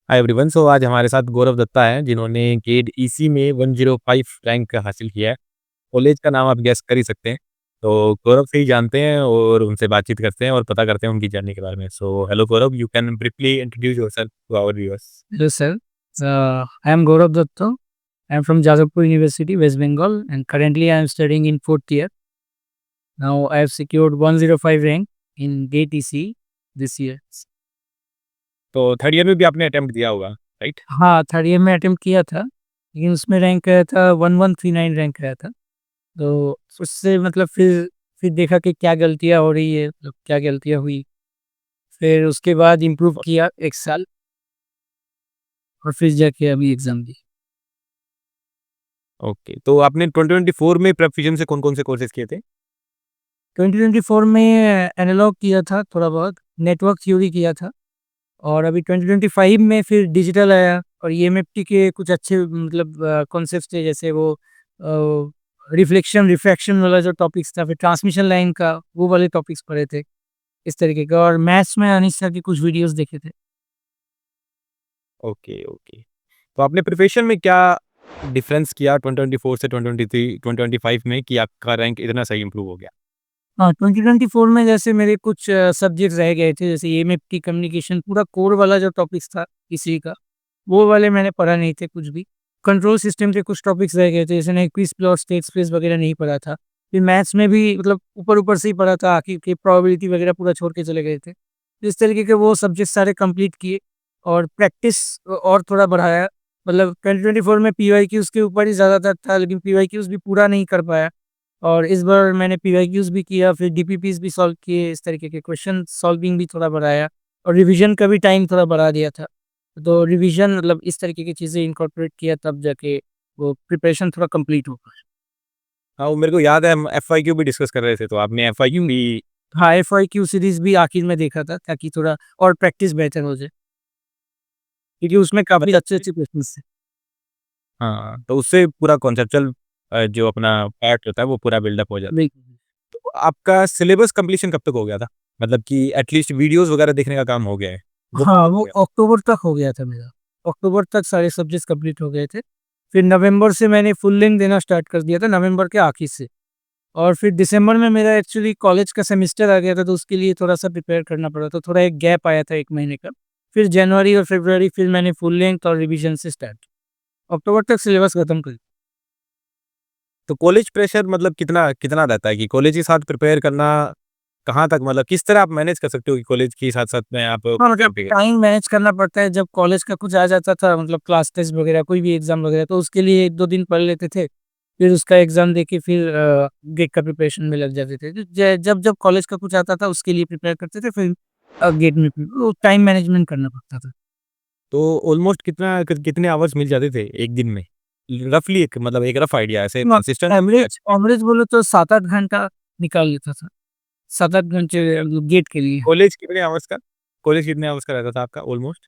Hi everyone. सो आज हमारे साथ गौरव दत्ता हैं जिन्होंने गेट ईसी में 105 रैंक हासिल किया है। कॉलेज का नाम आप गेस कर ही सकते हैं। तो गौरव से ही जानते हैं और उनसे बातचीत करते हैं और पता करते हैं उनकी जर्नी के बारे में। So hello Gaurav, you can briefly introduce yourself to our viewers. Hello, sir. I am Gaurav Datta. I am from Jadavpur University, West Bengal, and currently I am studying in fourth year. Now I have secured 105 rank in GATE EC this year. तो third year में भी आपने attempt दिया होगा, right? हाँ, third year में attempt किया था, लेकिन उसमें रैंक आया था 1139 रैंक आया था। तो उससे मतलब फिर देखा कि क्या गलतियाँ हो रही है, मतलब क्या गलतियाँ हुई। फिर उसके बाद इम्प्रूव किया 1 साल और फिर जाके अभी एग्ज़ाम दी। ओके, तो आपने 2024 में प्रेप से कौन-कौन से कोर्सेज़ किए थे? 2024 में एनालॉग किया था थोड़ा बहुत, नेटवर्क थ्योरी किया था। और अभी 2025 में फिर डिजिटल आया और ईएमएफटी के कुछ अच्छे मतलब कॉन्सेप्ट्स थे, जैसे वो रिफ्लेक्शन रिफ्रैक्शन वाला जो टॉपिक्स था, फिर ट्रांसमिशन लाइन का वो वाले टॉपिक्स पढ़े थे इस तरीके का। और मैथ्स में अनिश सर के कुछ वीडियोस देखे थे। Okay, okay. तो आपने प्रिपरेशन में क्या डिफरेंस किया 2024 से 2023 2025 में कि आपका रैंक इतना सही इंप्रूव हो गया? हाँ, 2024 में जैसे मेरे कुछ सब्जेक्ट्स रह गए थे, जैसे ईएमएफटी कम्युनिकेशन पूरा कोर वाला जो टॉपिक्स था इसी का, वो वाले मैंने पढ़ा नहीं थे कुछ भी। कंट्रोल सिस्टम के कुछ टॉपिक्स रह गए थे, जैसे नेक्विस्ट प्लॉट और स्टेट स्पेस वगैरह नहीं पढ़ा था। फिर मैथ्स में भी मतलब ऊपर-ऊपर से ही पढ़ा था, आखिर के प्रोबेबिलिटी वगैरह पूरा छोड़ के चले गए थे। इस तरीके के वो सब्जेक्ट सारे कंप्लीट किए और प्रैक्टिस और थोड़ा बढ़ाया। मतलब 2024 में पीवाईक्यूज़ के ऊपर ही ज़्यादातर था, लेकिन पीवाईक्यूज़ भी पूरा नहीं कर पाया। और इस बार मैंने पीवाईक्यूज़ भी किया, फिर डीपीपीज़ भी सॉल्व किए, इस तरीके के क्वेश्चन सॉल्विंग भी थोड़ा बढ़ाया और रिवीजन का भी टाइम थोड़ा बढ़ा दिया था। तो रिवीजन मतलब इस तरीके की चीज़ें इनकॉर्पोरेट किया, तब जाके वो प्रिपरेशन थोड़ा कंप्लीट हो पाया। हाँ, वो मेरे को याद है हम एफआईक्यू भी डिस्कस कर रहे थे, तो आपने एफआईक्यू भी। हाँ, एफआईक्यू सीरीज़ भी आखिर में देखा था, ताकि थोड़ा और प्रैक्टिस बेहतर हो जाए, क्योंकि उसमें काफ़ी मतलब अच्छे-अच्छे क्वेश्चन्स थे। हाँ, तो उससे पूरा कॉन्सेप्चुअल जो अपना पार्ट होता है वो पूरा बिल्डअप हो जाता है। बिल्कुल। तो आपका सिलेबस कंप्लीशन कब तक हो गया था? मतलब कि एटलीस्ट वीडियोज़ वगैरह देखने का काम हो गया है? वो हाँ, हो वो गया। अक्टूबर तक हो गया था मेरा। अक्टूबर तक सारे सब्जेक्ट्स कंप्लीट हो गए थे। फिर नवंबर से मैंने फुल लेंथ देना स्टार्ट कर दिया था, नवंबर के आखिर से। और फिर दिसंबर में मेरा एक्चुअली कॉलेज का सेमेस्टर आ गया था, तो उसके लिए थोड़ा-सा प्रिपेयर करना पड़ा, तो थोड़ा एक गैप आया था 1 महीने का। फिर जनवरी और फरवरी फिर मैंने फुल लेंथ और रिवीजन से स्टार्ट। अक्टूबर तक सिलेबस खत्म कर। तो कॉलेज प्रेशर मतलब कितना कितना रहता है कि कॉलेज के साथ प्रिपेयर करना कहाँ तक, मतलब किस तरह आप मैनेज कर सकते हो कि कॉलेज के साथ-साथ में आप हाँ, मतलब पे। टाइम मैनेज करना पड़ता है। जब कॉलेज का कुछ आ जाता था, मतलब क्लास टेस्ट वगैरह, कोई भी एग्ज़ाम वगैरह, तो उसके लिए 1-2 दिन पढ़ लेते थे। फिर उसका एग्ज़ाम देके फिर गेट का प्रिपरेशन में लग जाते थे। तो जब कॉलेज का कुछ आता था उसके लिए प्रिपेयर करते थे, फिर गेट में फिर वो टाइम मैनेजमेंट करना पड़ता था। तो ऑलमोस्ट कितने आवर्स मिल जाते थे 1 दिन में? रफली एक मतलब एक रफ आइडिया ऐसे ना, कंसिस्टेंट। एवरेज एवरेज बोले तो 7-8 घंटा निकाल लेता था। 7-8 घंटे गेट के लिए। कॉलेज कितने आवर्स का? कॉलेज कितने आवर्स का रहता था आपका ऑलमोस्ट?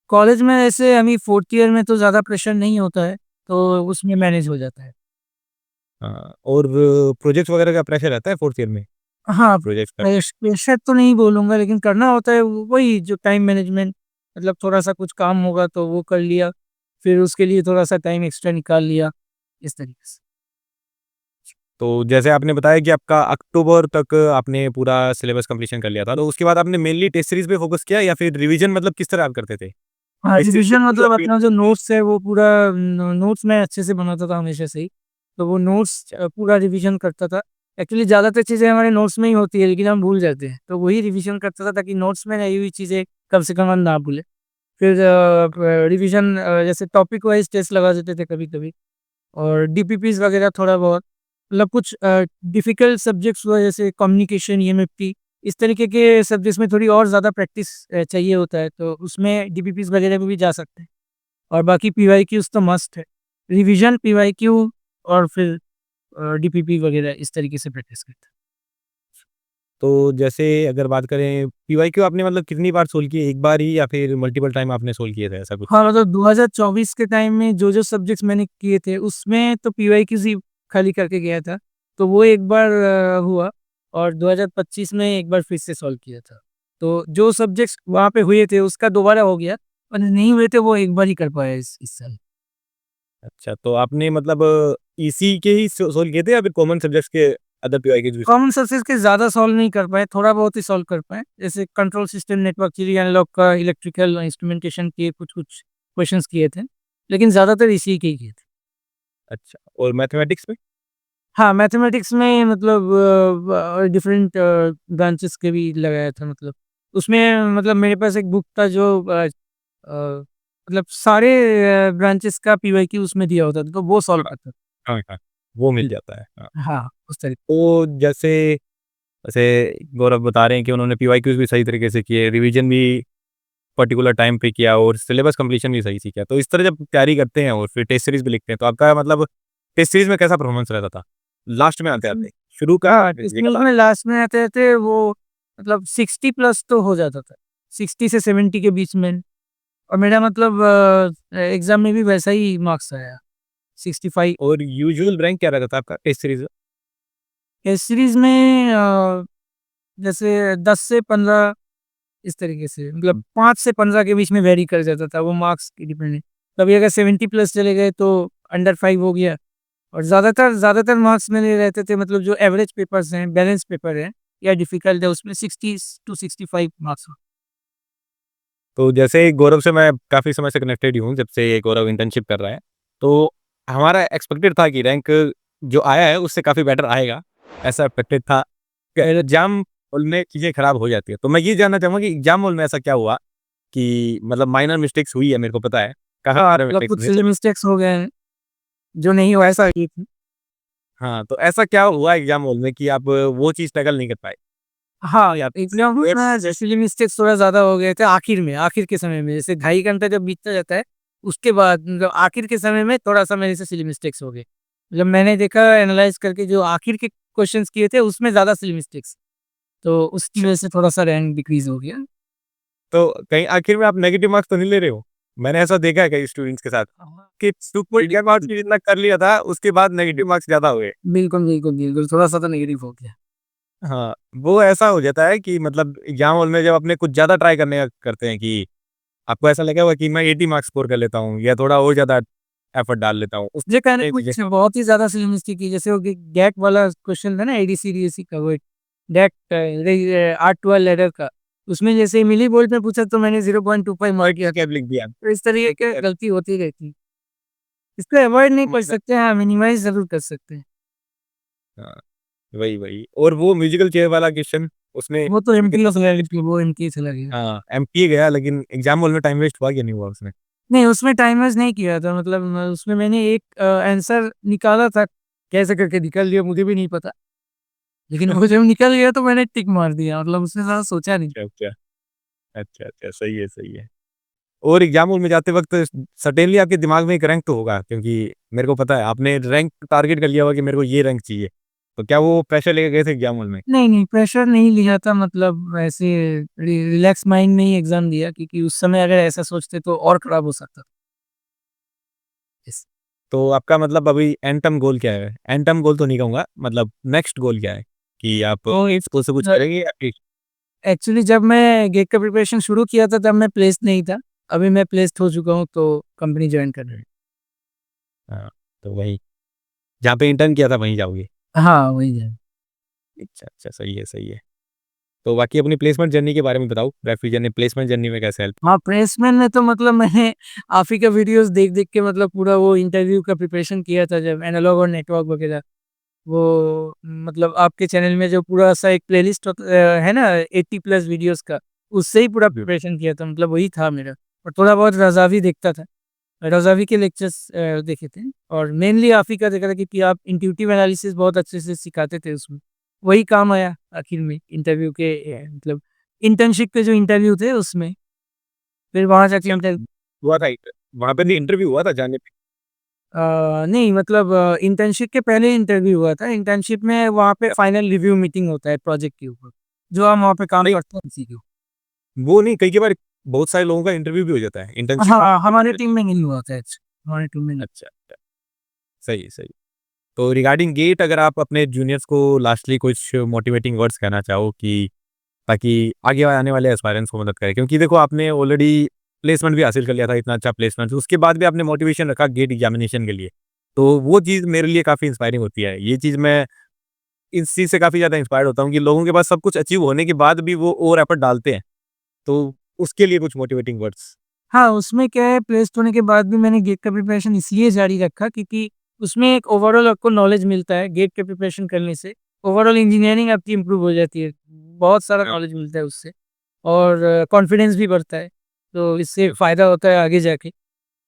कॉलेज में ऐसे अभी 4th ईयर में तो ज़्यादा प्रेशर नहीं होता है, तो उसमें मैनेज हो जाता है। और प्रोजेक्ट्स वगैरह का प्रेशर रहता है 4th ईयर में? हाँ, प्रोजेक्ट्स का? प्रेशर तो नहीं बोलूँगा, लेकिन करना होता है वही जो टाइम मैनेजमेंट। मतलब थोड़ा-सा कुछ काम होगा तो वो कर लिया, फिर उसके लिए थोड़ा-सा टाइम एक्स्ट्रा निकाल लिया, इस तरीके से। तो जैसे आपने बताया कि आपका अक्टूबर तक आपने पूरा सिलेबस कंप्लीशन कर लिया था, तो उसके बाद आपने मेनली टेस्ट सीरीज़ पे फ़ोकस किया या फिर रिवीजन, मतलब किस तरह आप करते थे? हाँ, टेस्ट सीरीज़ रिविज़न पे या मतलब फिर। अपना जो नोट्स है वो पूरा नोट्स मैं अच्छे से बनाता था हमेशा से ही। तो वो नोट्स पूरा रिविज़न करता था। एक्चुअली ज़्यादातर चीज़ें हमारे नोट्स में ही होती है, लेकिन हम भूल जाते हैं। तो वही रिविज़न करता था, ताकि नोट्स में रही हुई चीज़ें कम से कम हम ना भूलें। फिर रिविज़न जैसे टॉपिक वाइज़ टेस्ट लगा देते थे कभी-कभी। और डीपीपीज़ वगैरह थोड़ा बहुत, मतलब कुछ डिफ़िकल्ट सब्जेक्ट्स हुआ, जैसे कम्युनिकेशन, ईएमएफटी, इस तरीके के सब्जेक्ट्स में थोड़ी और ज़्यादा प्रैक्टिस चाहिए होता है, तो उसमें डीपीपीज़ वगैरह में भी जा सकते हैं। और बाकी पीवाईक्यूज़ तो मस्ट है। रिवीजन, पीवाईक्यू और फिर डीपीपी वगैरह, इस तरीके से प्रैक्टिस करते हैं। तो जैसे अगर बात करें पीवाईक्यू, आपने मतलब कितनी बार सोल्व किए? एक बार ही या फिर मल्टीपल टाइम आपने सोल्व किए थे, ऐसा कुछ? हाँ, मतलब 2024 के टाइम में जो-जो सब्जेक्ट्स मैंने किए थे, उसमें तो पीवाईक्यूज़ ही खाली करके गया था। तो वो एक बार हुआ, और 2025 में एक बार फिर से सॉल्व किया था। तो जो सब्जेक्ट्स वहाँ पे हुए थे, उसका दोबारा हो गया, और नहीं हुए थे वो एक बार ही कर पाया इस साल। अच्छा, तो आपने मतलब ईसी के ही सोल्व किए थे या फिर कॉमन सब्जेक्ट्स के अदर पीवाईक्यूज भी? कॉमन सक्सेस के ज़्यादा सॉल्व नहीं कर पाए, थोड़ा बहुत ही सॉल्व कर पाए। जैसे control system, network theory, analog का, इलेक्ट्रिकल इंस्ट्रूमेंटेशन के कुछ-कुछ क्वेश्चंस किए थे, लेकिन ज़्यादातर इसी के ही किए थे। अच्छा, और मैथमेटिक्स में? हाँ, मैथमेटिक्स में मतलब डिफरेंट ब्रांचेस के भी लगाया था मतलब। उसमें मतलब मेरे पास एक बुक था जो मतलब सारे ब्रांचेस का पीवाईक्यू उसमें दिया होता था, तो वो सॉल्व करता था। हाँ, हाँ, वो मिल जाता है। हाँ, हाँ, उस तरीके। तो जैसे जैसे गौरव बता रहे हैं कि उन्होंने पीवाईक्यूज भी सही तरीके से किए, रिवीजन भी पर्टिकुलर टाइम पे किया और सिलेबस कंप्लीशन भी सही से किया। तो इस तरह जब तैयारी करते हैं और फिर टेस्ट सीरीज़ भी लिखते हैं, तो आपका मतलब टेस्ट सीरीज़ में कैसा परफॉर्मेंस रहता था? लास्ट में आते-आते, शुरू का हाँ, ये का इसमें लास्ट? में लास्ट में आते-आते वो मतलब 60 प्लस तो हो जाता था। 60 से 70 के बीच में। और मेरा मतलब एग्ज़ाम में भी वैसा ही मार्क्स आया, 65। और यूजुअल रैंक क्या रहता था आपका टेस्ट सीरीज़ में? टेस्ट सीरीज़ में जैसे 10 से 15 इस तरीके से, मतलब 5 से 15 के बीच में वेरी कर जाता था, वो मार्क्स की डिपेंडेंट। कभी अगर 70 प्लस चले गए तो अंडर 5 हो गया। और ज़्यादातर ज़्यादातर मार्क्स मेरे रहते थे मतलब जो एवरेज पेपर्स हैं, बैलेंस पेपर है या डिफ़िकल्ट है, उसमें 60 टू 65 मार्क्स। तो जैसे गौरव से मैं काफ़ी समय से कनेक्टेड ही हूँ, जब से ये गौरव इंटर्नशिप कर रहा है। तो हमारा एक्सपेक्टेड था कि रैंक जो आया है उससे काफ़ी बेटर आएगा, ऐसा एक्सपेक्टेड था। एग्ज़ाम हॉल में चीज़ें खराब हो जाती हैं। तो मैं ये जानना चाहूँगा कि एग्ज़ाम हॉल में ऐसा क्या हुआ कि मतलब माइनर मिस्टेक्स हुई है, मेरे को पता है। कहाँ हाँ, माइनर मतलब मिस्टेक्स कुछ हुई? सिली मिस्टेक्स हो गए हैं, जो नहीं हुआ ऐसा ही थी। हाँ, तो ऐसा क्या हुआ एग्ज़ाम हॉल में कि आप वो चीज़ टैकल नहीं कर पाए? हाँ, यार एग्ज़ाम में जैसे मिस्टेक्स थोड़ा ज़्यादा हो गए थे आखिर में, आखिर के समय में, जैसे ढाई घंटा जब बीतता जाता है, उसके बाद मतलब आखिर के समय में थोड़ा-सा मेरे से सिली मिस्टेक्स हो गए। जब मैंने देखा एनालाइज़ करके जो आखिर के क्वेश्चन्स किए थे, उसमें ज़्यादा सिली मिस्टेक्स, तो उसकी वजह से थोड़ा-सा रैंक डिक्रीज़ हो गया। तो कहीं आखिर में आप नेगेटिव मार्क्स तो नहीं ले रहे हो? मैंने ऐसा देखा है कई स्टूडेंट्स के साथ कि सुपर इंडिया मार्क्स भी जितना कर लिया था, उसके बाद नेगेटिव मार्क्स ज़्यादा हुए। बिल्कुल, बिल्कुल, बिल्कुल, थोड़ा-सा तो नेगेटिव हो गया। हाँ, वो ऐसा हो जाता है कि मतलब एग्ज़ाम हॉल में जब अपने कुछ ज़्यादा ट्राई करने का करते हैं कि आपको ऐसा लगा होगा कि मैं 80 मार्क्स स्कोर कर लेता हूँ या थोड़ा और ज़्यादा एफर्ट डाल लेता हूँ। उस ये कहने ये को चीज़ें कुछ बहुत ही ज़्यादा सिली मिस्टेक की, जैसे वो गैट वाला क्वेश्चन था ना एडीसी-डीएसी का, वो डैट R12 लैडर का, उसमें जैसे मिली वोल्ट में पूछा तो मैंने 0.25 मार्क किया। कैप लिख दिया। तो इस तरीके की गलती होती रहती है। इसको अवॉइड नहीं कर सकते हैं, मिनिमाइज़ ज़रूर कर सकते हैं। हाँ, वही और वो म्यूजिकल चेयर वाला क्वेश्चन उसमें वो तो एमपी का चला गया, वो एमपी चला गया। हाँ, एमपी गया लेकिन एग्ज़ाम हॉल में टाइम वेस्ट हुआ कि नहीं हुआ उसमें? नहीं, उसमें टाइम वेस्ट नहीं किया था, मतलब उसमें मैंने एक आंसर निकाला था, कैसे करके निकाल लिया मुझे भी नहीं पता। लेकिन वो जब निकल गया तो मैंने टिक मार दिया, मतलब उससे ज़्यादा सोचा नहीं। अच्छा, अच्छा। अच्छा, सही है। और एग्ज़ाम हॉल में जाते वक़्त सर्टेनली आपके दिमाग में एक रैंक तो होगा क्योंकि मेरे को पता है आपने रैंक टारगेट कर लिया होगा कि मेरे को ये रैंक चाहिए। तो क्या वो प्रेशर लेके गए थे एग्ज़ाम हॉल में? नहीं, नहीं, प्रेशर नहीं लिया था, मतलब ऐसे रिलैक्स माइंड में ही एग्ज़ाम दिया, क्योंकि उस समय अगर ऐसा सोचते तो और खराब हो सकता था। यस। तो आपका मतलब अभी एंड टर्म गोल क्या है? एंड टर्म गोल तो नहीं कहूँगा, मतलब नेक्स्ट गोल क्या है? कि आप तो स्कूल से कुछ अ, करेंगे या फिर एक्चुअली जब मैं गेट का प्रिपरेशन शुरू किया था तब मैं प्लेस्ड नहीं था। अभी मैं प्लेस्ड हो चुका हूँ, तो कंपनी जॉइन कर रही हाँ, तो वही जहाँ पे इंटर्न किया था वहीं जाओगे? है। हाँ, वही है। अच्छा, सही है। तो बाकी अपनी प्लेसमेंट जर्नी के बारे में बताओ? रेफ्रिजरेटर ने प्लेसमेंट जर्नी में कैसे हेल्प? हाँ, प्लेसमेंट में तो मतलब मैंने आप ही का वीडियोज़ देख-देख के मतलब पूरा वो इंटरव्यू का प्रिपरेशन किया था, जब एनालॉग और नेटवर्क वगैरह। वो मतलब आपके चैनल में जो पूरा सा एक प्लेलिस्ट है ना 80 प्लस वीडियोज़ का, उससे ही पूरा प्रिपरेशन किया था, मतलब वही था मेरा। और थोड़ा बहुत रज़ावी देखता था। रज़ावी के लेक्चर्स देखे थे, और मेनली आप ही का देखा था, क्योंकि आप इंट्यूटिव एनालिसिस बहुत अच्छे से सिखाते थे उसमें। वही काम आया आखिर में इंटरव्यू के मतलब इंटर्नशिप के जो इंटरव्यू थे उसमें। फिर वहाँ जाके अच्छा, इंटर हुआ था वहाँ पे भी इंटरव्यू हुआ था जाने पे? नहीं, मतलब इंटर्नशिप के पहले इंटरव्यू हुआ था। इंटर्नशिप में वहाँ पे फाइनल रिव्यू मीटिंग होता है प्रोजेक्ट के ऊपर, जो हम वहाँ पे काम नहीं, करते हैं उसी के ऊपर। वो नहीं कई बार बहुत सारे लोगों का इंटरव्यू भी हो जाता है इंटर्नशिप। हाँ, हमारे टीम में नहीं हुआ था हमारी टीम में नहीं। अच्छा, सही। तो रिगार्डिंग गेट अगर आप अपने जूनियर्स को लास्टली कुछ मोटिवेटिंग वर्ड्स कहना चाहो कि ताकि आगे आने वाले एस्पायरेंट्स को मदद करें क्योंकि देखो आपने ऑलरेडी प्लेसमेंट भी हासिल कर लिया था, इतना अच्छा प्लेसमेंट, उसके बाद भी आपने मोटिवेशन रखा गेट एग्जामिनेशन के लिए। तो वो चीज़ मेरे लिए काफ़ी इंस्पायरिंग होती है। ये चीज़ मैं इस चीज़ से काफ़ी ज़्यादा इंस्पायर्ड होता हूँ कि लोगों के पास सब कुछ अचीव होने के बाद भी वो और एफर्ट डालते हैं। तो उसके लिए कुछ मोटिवेटिंग वर्ड्स। हाँ, उसमें क्या है, प्लेस्ड होने के बाद भी मैंने गेट का प्रिपरेशन इसलिए जारी रखा क्योंकि उसमें एक ओवरऑल आपको नॉलेज मिलता है गेट के प्रिपरेशन करने से। ओवरऑल इंजीनियरिंग आपकी इम्प्रूव हो जाती है। बहुत सारा नॉलेज मिलता है उससे और कॉन्फिडेंस भी बढ़ता है। तो इससे फ़ायदा होता है आगे जाके।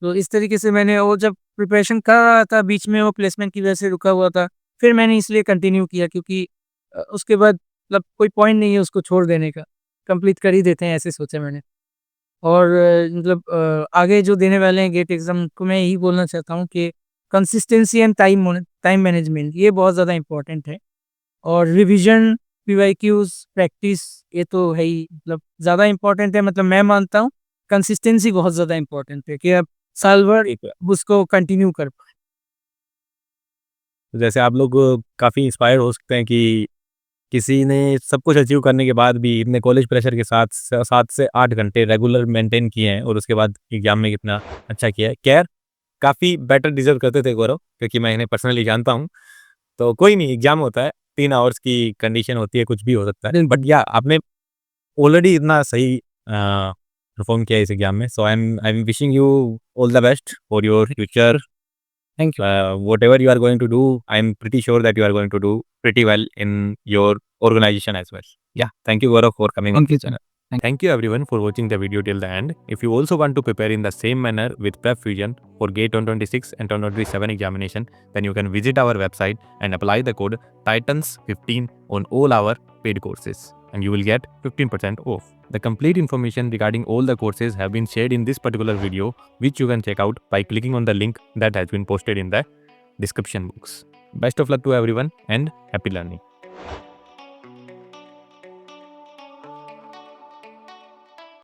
तो इस तरीके से मैंने वो जब प्रिपरेशन कर रहा था बीच में वो प्लेसमेंट की वजह से रुका हुआ था। फिर मैंने इसलिए कंटिन्यू किया क्योंकि उसके बाद मतलब कोई पॉइंट नहीं है उसको छोड़ देने का। कंप्लीट कर ही देते हैं ऐसे सोचा मैंने। और मतलब आगे जो देने वाले हैं गेट एग्ज़ाम को मैं यही बोलना चाहता हूँ कि कंसिस्टेंसी एंड टाइम मैनेजमेंट ये बहुत ज़्यादा इम्पोर्टेंट है। और रिवीजन, पीवाईक्यूज़, प्रैक्टिस ये तो है ही मतलब ज़्यादा इम्पोर्टेंट है मतलब मैं मानता हूँ कंसिस्टेंसी बहुत ज़्यादा इम्पोर्टेंट है कि आप साल भर ठीक है। उसको कंटिन्यू कर पाएँ। जैसे आप लोग काफ़ी इंस्पायर हो सकते हैं कि किसी ने सब कुछ अचीव करने के बाद भी इतने कॉलेज प्रेशर के साथ 7 से 8 घंटे रेगुलर मेंटेन किए हैं और उसके बाद एग्जाम में कितना अच्छा किया है। खैर काफ़ी बेटर डिज़र्व करते थे गौरव, क्योंकि मैं इन्हें पर्सनली जानता हूँ। तो कोई नहीं, एग्जाम होता है, 3 आवर्स की कंडीशन होती है, कुछ भी हो सकता है। बट या आपने ऑलरेडी इतना सही परफॉर्म किया है इस एग्जाम में। So I am wishing you all the best for your future. Thank you. Whatever you are going to do, I'm pretty sure that you are going to do pretty well in your organization as well. Yeah, thank you Gaurav for coming on thank you this sir. channel. Thank you everyone for watching the video till the end. If you also want to prepare in the same manner with Prep Fusion for GATE 2026 and 2027 examination, then you can visit our website and apply the code TITANS15 on all our paid courses and you will get 15% off. The complete information regarding all the courses have been shared in this particular video, which you can check out by clicking on the link that has been posted in the description box. Best of luck to everyone and happy learning.